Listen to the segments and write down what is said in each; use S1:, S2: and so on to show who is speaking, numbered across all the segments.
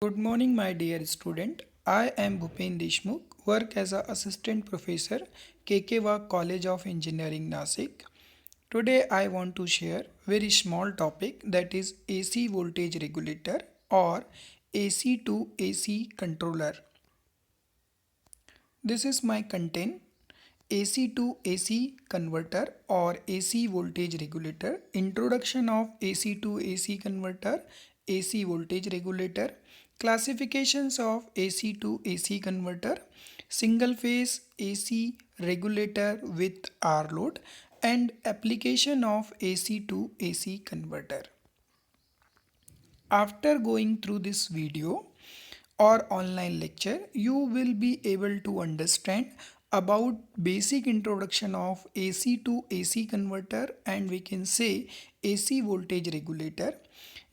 S1: Good morning, my dear student. I am Bhupen Deshmukh, work as an assistant professor, KKWA College of Engineering, Nasik. Today, I want to share very small topic that is AC voltage regulator or AC to AC controller. This is my content. AC to AC converter or AC voltage regulator, introduction of AC to AC converter, AC voltage regulator, classifications of AC to AC converter, single phase AC regulator with R load, and application of AC to AC converter. After going through this video or online lecture, you will be able to understand about basic introduction of AC to AC converter, and we can say AC voltage regulator,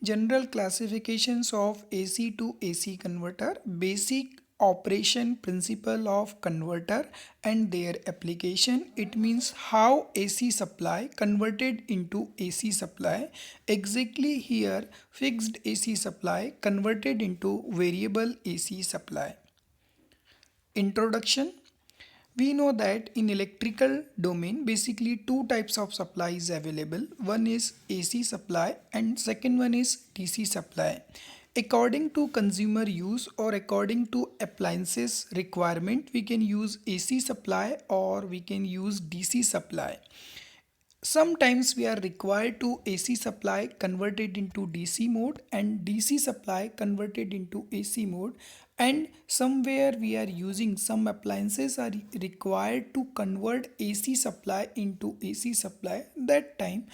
S1: general classifications of AC to AC converter, basic operation principle of converter and their application. It means how AC supply converted into AC supply. Exactly here, fixed AC supply converted into variable AC supply. Introduction. We know that in electrical domain basically two types of supply is available. One is AC supply and second one is DC supply. According to consumer use or according to appliances requirement, we can use AC supply or we can use DC supply. Sometimes we are required to AC supply converted into DC mode and DC supply converted into AC mode, and somewhere we are using some appliances are required to convert AC supply into AC supply. That time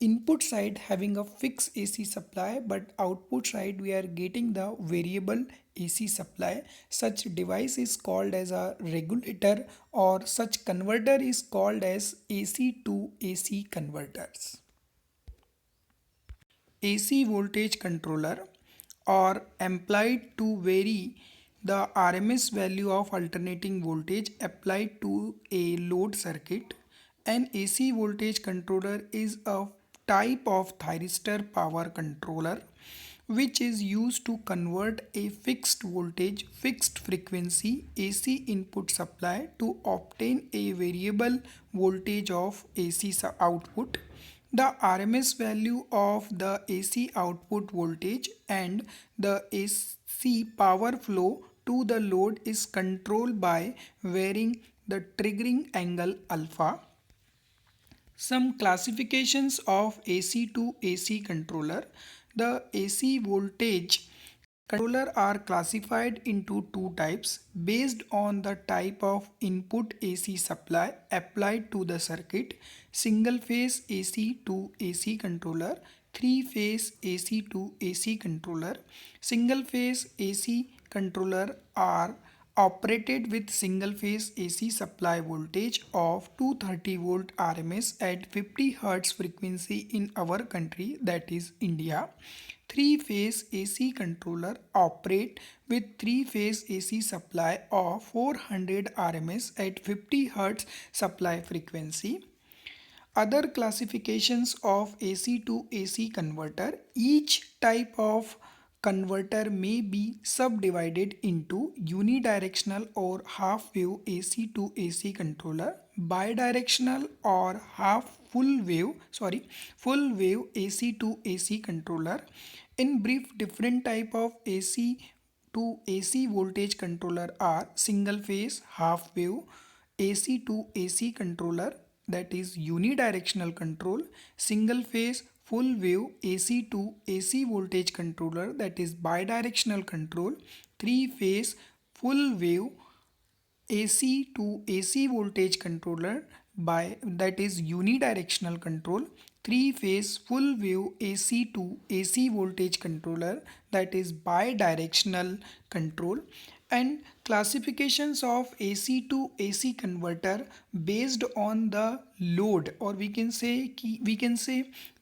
S1: input side having a fixed AC supply but output side we are getting the variable AC supply. Such device is called as a regulator or such converter is called as AC to AC converters. AC voltage controller or employed to vary the RMS value of alternating voltage applied to a load circuit. An AC voltage controller is a type of thyristor power controller which is used to convert a fixed voltage fixed frequency AC input supply to obtain a variable voltage of AC output. The RMS value of the AC output voltage and the AC power flow to the load is controlled by varying the triggering angle alpha. Some classifications of AC to AC controller. The AC voltage controller are classified into two types based on the type of input AC supply applied to the circuit. Single phase AC to AC controller, three phase AC to AC controller. Single phase AC controller are operated with single phase AC supply voltage of 230 volt RMS at 50 Hz frequency in our country, that is India. Three phase AC controller operate with three phase AC supply of 400 RMS at 50 Hz supply frequency. Other classifications of AC to AC converter. Each type of converter may be subdivided into unidirectional or half wave AC to AC controller, bidirectional or full wave AC to AC controller. In brief, different type of AC to AC voltage controller are single phase, half wave, AC to AC controller, that is unidirectional control, single phase full wave AC to AC voltage controller, that is bidirectional control, three phase full wave AC to AC voltage controller by that is unidirectional control, three phase full wave AC to AC voltage controller, that is bidirectional control. And classifications of AC to AC converter based on the load, or we can say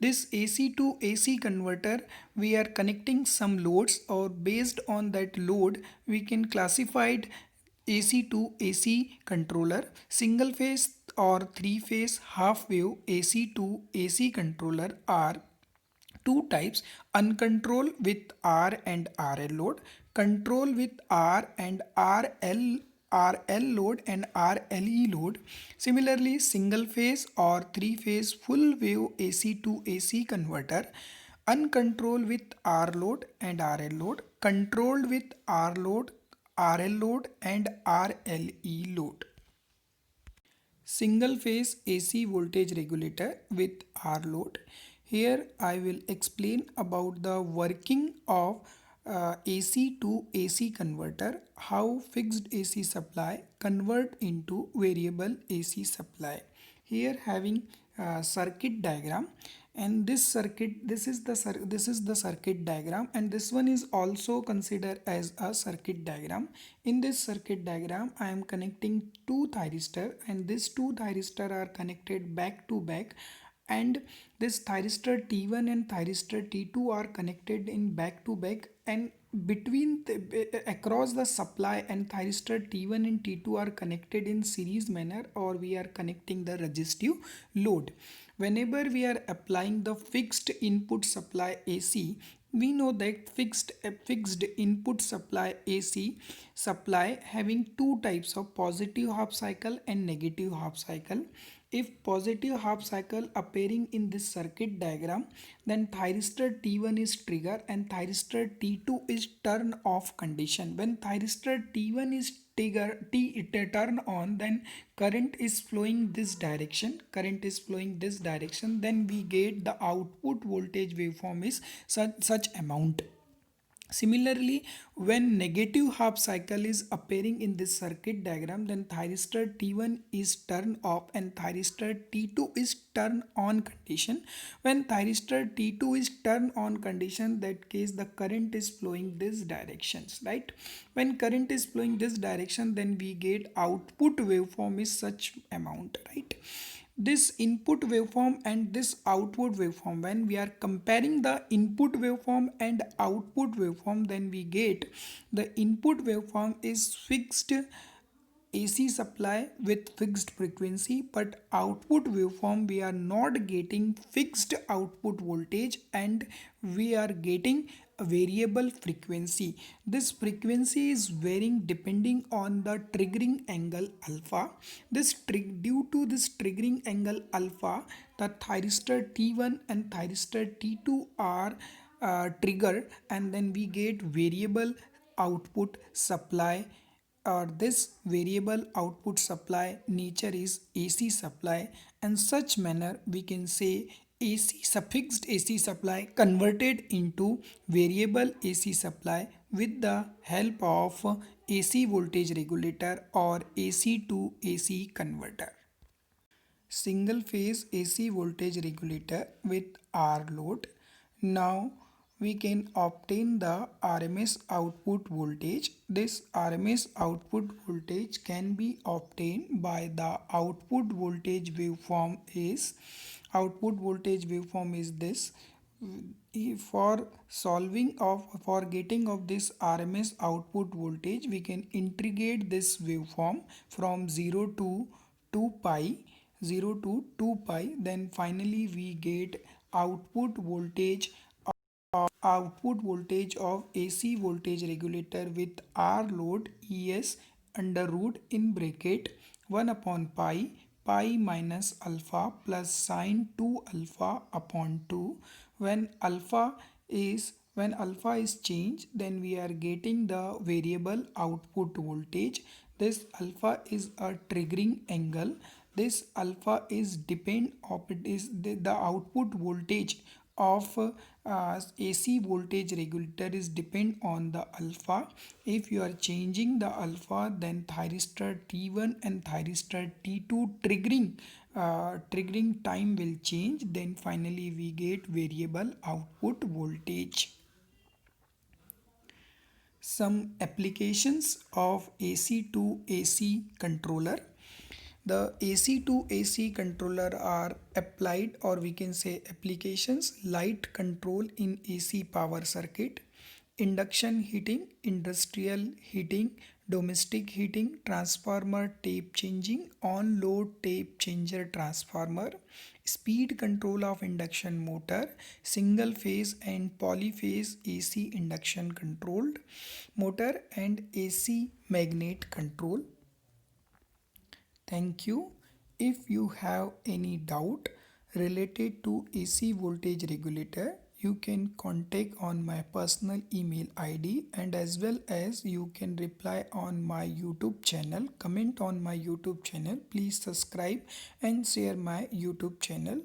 S1: this AC to AC converter we are connecting some loads, or based on that load we can classify AC to AC controller, single phase or three phase half wave AC to AC controller are two types: uncontrolled with R and RL load, control with R and RL load and RLE load. Similarly, single phase or three phase full wave AC to AC converter, uncontrolled with R load and RL load, controlled with R load, RL load and RLE load. Single phase AC voltage regulator with R load. Here I will explain about the working of AC to AC converter, how fixed AC supply convert into variable AC supply. Here having circuit diagram, and this is the circuit diagram, and this one is also considered as a circuit diagram. In this circuit diagram I am connecting two thyristor, and these two thyristor are connected back to back, and this thyristor T1 and thyristor T2 are connected in back to back, and between across the supply and thyristor T1 and T2 are connected in series manner, or we are connecting the resistive load. Whenever we are applying the fixed input supply AC, we know that fixed input supply AC supply having two types of positive half cycle and negative half cycle. If positive half cycle appearing in this circuit diagram, then thyristor T1 is trigger and thyristor T2 is turn off condition. When thyristor T1 is turn on, then current is flowing this direction, then we get the output voltage waveform is such amount. Similarly, when negative half cycle is appearing in this circuit diagram, then thyristor T1 is turn off and thyristor T2 is turn on condition. When thyristor T2 is turn on condition, that case the current is flowing this directions, right? When current is flowing this direction, then we get output waveform is such amount, right? This input waveform and this output waveform, when we are comparing the input waveform and output waveform, then we get the input waveform is fixed AC supply with fixed frequency, but output waveform we are not getting fixed output voltage and we are getting a variable frequency. This frequency is varying depending on the triggering angle alpha. Due to this triggering angle alpha, the thyristor T1 and thyristor T2 are triggered, and then we get variable output supply, or this variable output supply nature is AC supply, and such manner we can say AC fixed AC supply converted into variable AC supply with the help of AC voltage regulator or AC to AC converter. Single phase AC voltage regulator with R load. Now we can obtain the RMS output voltage. This RMS output voltage can be obtained by the output voltage waveform is this. For getting of this RMS output voltage, we can integrate this waveform from 0 to 2 pi, then finally we get output voltage of AC voltage regulator with R load ES under root in bracket 1 upon pi minus alpha plus sine 2 alpha upon 2. When alpha is changed, then we are getting the variable output voltage. This alpha is a triggering angle. This alpha is the output voltage of AC voltage regulator is depend on the alpha. If you are changing the alpha, then thyristor T1 and thyristor T2 triggering time will change. Then finally we get variable output voltage. Some applications of AC to AC controller. The AC to AC controller are applied, or we can say applications: light control in AC power circuit, induction heating, industrial heating, domestic heating, transformer tape changing, on load tape changer transformer, speed control of induction motor, single phase and polyphase AC induction controlled motor, and AC magnet control. Thank you. If you have any doubt related to AC voltage regulator, you can contact on my personal email ID, and as well as you can reply on my YouTube channel, comment on my YouTube channel. Please subscribe and share my YouTube channel.